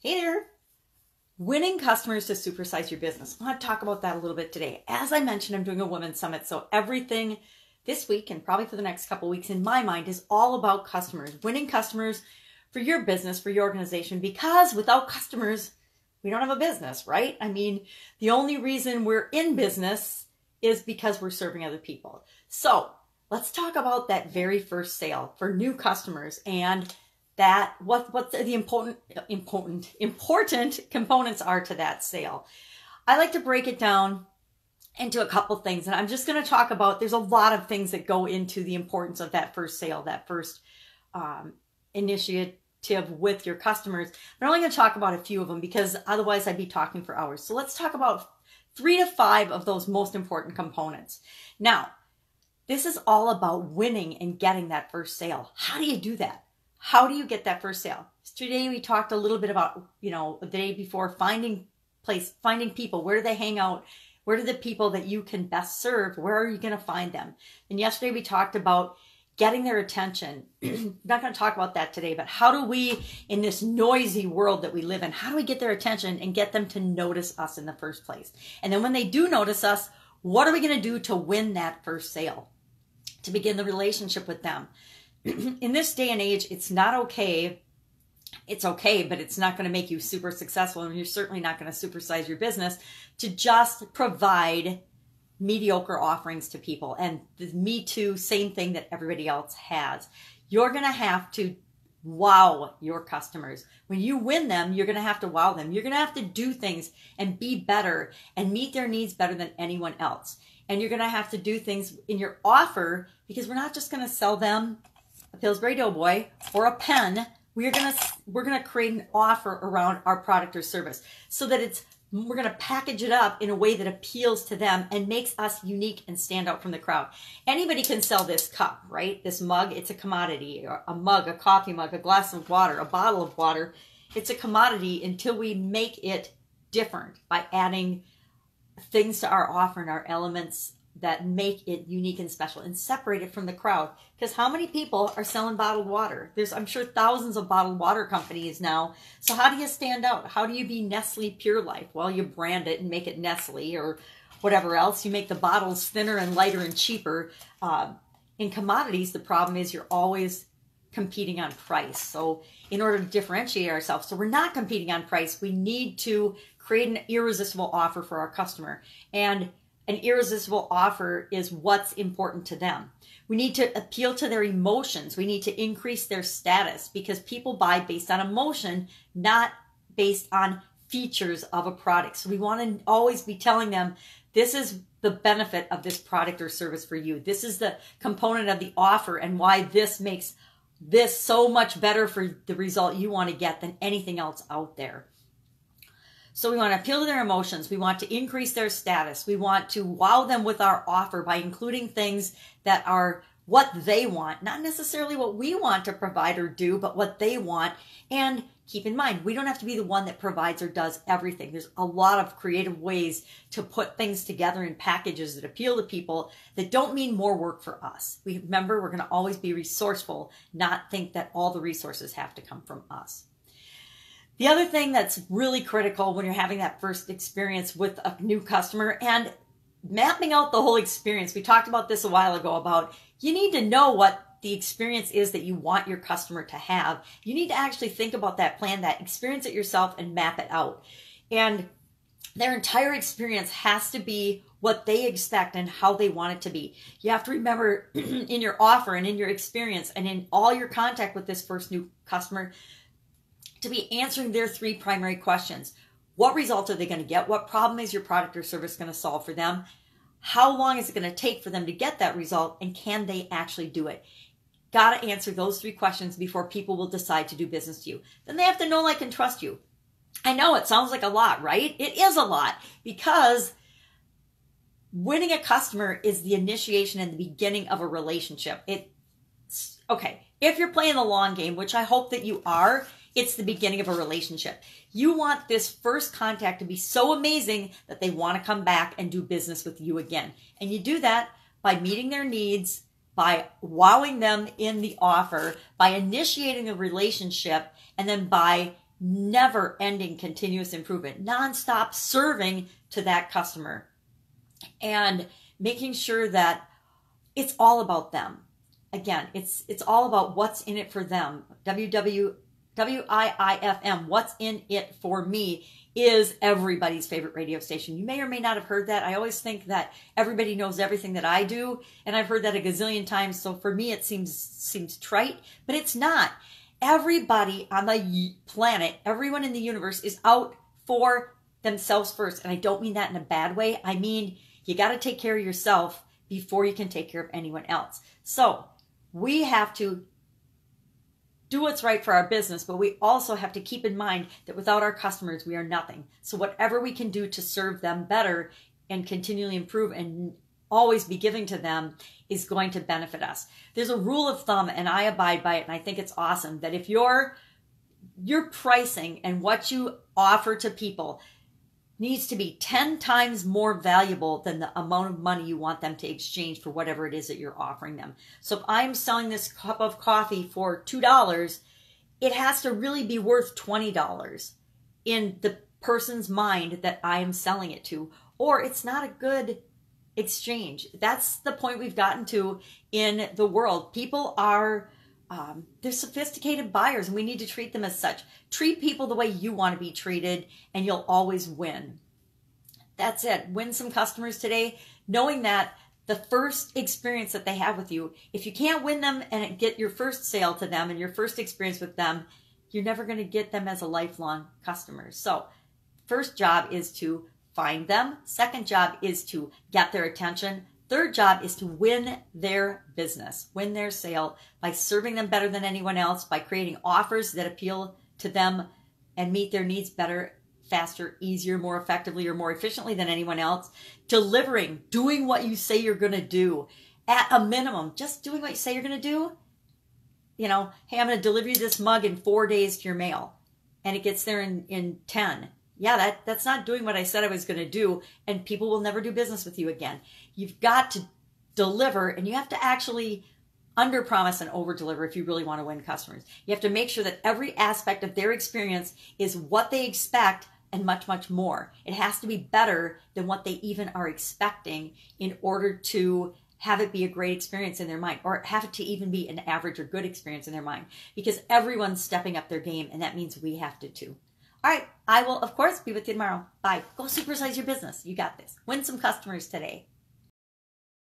Hey there! Winning customers to supersize your business. I want to talk about that a little bit today. As I mentioned, I'm doing a women's summit, so everything this week and probably for the next couple of weeks in my mind is all about customers. Winning customers for your business, for your organization, because without customers, we don't have a business, right? I mean, the only reason we're in business is because we're serving other people. So let's talk about that very first sale for new customers and that what the important components are to that sale. I like to break it down into a couple things, and I'm just going to talk about, there's a lot of things that go into the importance of that first sale, that first initiative with your customers. I'm only going to talk about a few of them because otherwise I'd be talking for hours. So let's talk about 3 to 5 of those most important components. Now, this is all about winning and getting that first sale. How do you do that? How do you get that first sale? Today we talked a little bit about, the day before, finding people. Where do they hang out? Where are the people that you can best serve? Where are you going to find them? And yesterday we talked about getting their attention. I'm not going to talk about that today, but how do we, in this noisy world that we live in, how do we get their attention and get them to notice us in the first place? And then when they do notice us, what are we going to do to win that first sale, to begin the relationship with them? In this day and age, it's not okay. It's okay, but it's not going to make you super successful, and you're certainly not going to supersize your business to just provide mediocre offerings to people. And the Me Too, same thing that everybody else has. You're going to have to wow your customers. When you win them, you're going to have to wow them. You're going to have to do things and be better and meet their needs better than anyone else. And you're going to have to do things in your offer, because we're not just going to sell them a Pillsbury Doughboy or a pen. We're gonna create an offer around our product or service so that we're gonna package it up in a way that appeals to them and makes us unique and stand out from the crowd. Anybody can sell this cup, right? This mug, it's a commodity. A mug, a coffee mug, a glass of water, a bottle of water. It's a commodity until we make it different by adding things to our offer and our elements that make it unique and special and separate it from the crowd. Because how many people are selling bottled water? There's, I'm sure, thousands of bottled water companies now. So how do you stand out? How do you be Nestle Pure Life? Well, you brand it and make it Nestle or whatever else. You make the bottles thinner and lighter and cheaper. In commodities, the problem is you're always competing on price. So in order to differentiate ourselves, so we're not competing on price, we need to create an irresistible offer for our customer. And an irresistible offer is what's important to them. We need to appeal to their emotions. We need to increase their status, because people buy based on emotion, not based on features of a product. So we want to always be telling them, this is the benefit of this product or service for you. This is the component of the offer and why this makes this so much better for the result you want to get than anything else out there. So we want to appeal to their emotions. We want to increase their status. We want to wow them with our offer by including things that are what they want, not necessarily what we want to provide or do, but what they want. And keep in mind, we don't have to be the one that provides or does everything. There's a lot of creative ways to put things together in packages that appeal to people that don't mean more work for us. Remember, we're going to always be resourceful, not think that all the resources have to come from us. The other thing that's really critical when you're having that first experience with a new customer and mapping out the whole experience. We talked about this a while ago about you need to know what the experience is that you want your customer to have. You need to actually think about that, plan that, experience it yourself, and map it out. And their entire experience has to be what they expect and how they want it to be. You have to remember in your offer and in your experience and in all your contact with this first new customer to be answering their 3 primary questions. What results are they going to get? What problem is your product or service going to solve for them? How long is it going to take for them to get that result? And can they actually do it? Got to answer those 3 questions before people will decide to do business with you. Then they have to know, like, and trust you. I know it sounds like a lot, right? It is a lot, because winning a customer is the initiation and the beginning of a relationship. Okay, if you're playing the long game, which I hope that you are, it's the beginning of a relationship. You want this first contact to be so amazing that they want to come back and do business with you again. And you do that by meeting their needs, by wowing them in the offer, by initiating a relationship, and then by never ending continuous improvement, nonstop serving to that customer, and making sure that it's all about them. Again, it's all about what's in it for them. WIIFM, what's in it for me, is everybody's favorite radio station. You may or may not have heard that. I always think that everybody knows everything that I do, and I've heard that a gazillion times, so for me it seems trite, but it's not. Everybody on the planet, everyone in the universe is out for themselves first, and I don't mean that in a bad way. I mean, you got to take care of yourself before you can take care of anyone else. So we have to do what's right for our business, but we also have to keep in mind that without our customers, we are nothing. So whatever we can do to serve them better and continually improve and always be giving to them is going to benefit us. There's a rule of thumb, and I abide by it, and I think it's awesome, that if your pricing and what you offer to people needs to be 10 times more valuable than the amount of money you want them to exchange for whatever it is that you're offering them. So if I'm selling this cup of coffee for $2, it has to really be worth $20 in the person's mind that I am selling it to, or it's not a good exchange. That's the point we've gotten to in the world. People are they're sophisticated buyers, and we need to treat them as such. Treat people the way you want to be treated, and you'll always win. That's it. Win some customers today, knowing that the first experience that they have with you, if you can't win them and get your first sale to them and your first experience with them, you're never going to get them as a lifelong customer. So first job is to find them. Second job is to get their attention. Third job is to win their business, win their sale by serving them better than anyone else, by creating offers that appeal to them and meet their needs better, faster, easier, more effectively, or more efficiently than anyone else. Delivering, doing what you say you're going to do. At a minimum, just doing what you say you're going to do. You know, hey, I'm going to deliver you this mug in 4 days to your mail, and it gets there in 10. Yeah, that's not doing what I said I was going to do, and people will never do business with you again. You've got to deliver, and you have to actually under-promise and over-deliver if you really want to win customers. You have to make sure that every aspect of their experience is what they expect and much, much more. It has to be better than what they even are expecting in order to have it be a great experience in their mind, or have it to even be an average or good experience in their mind, because everyone's stepping up their game, and that means we have to too. All right, I will, of course, be with you tomorrow. Bye. Go supersize your business. You got this. Win some customers today.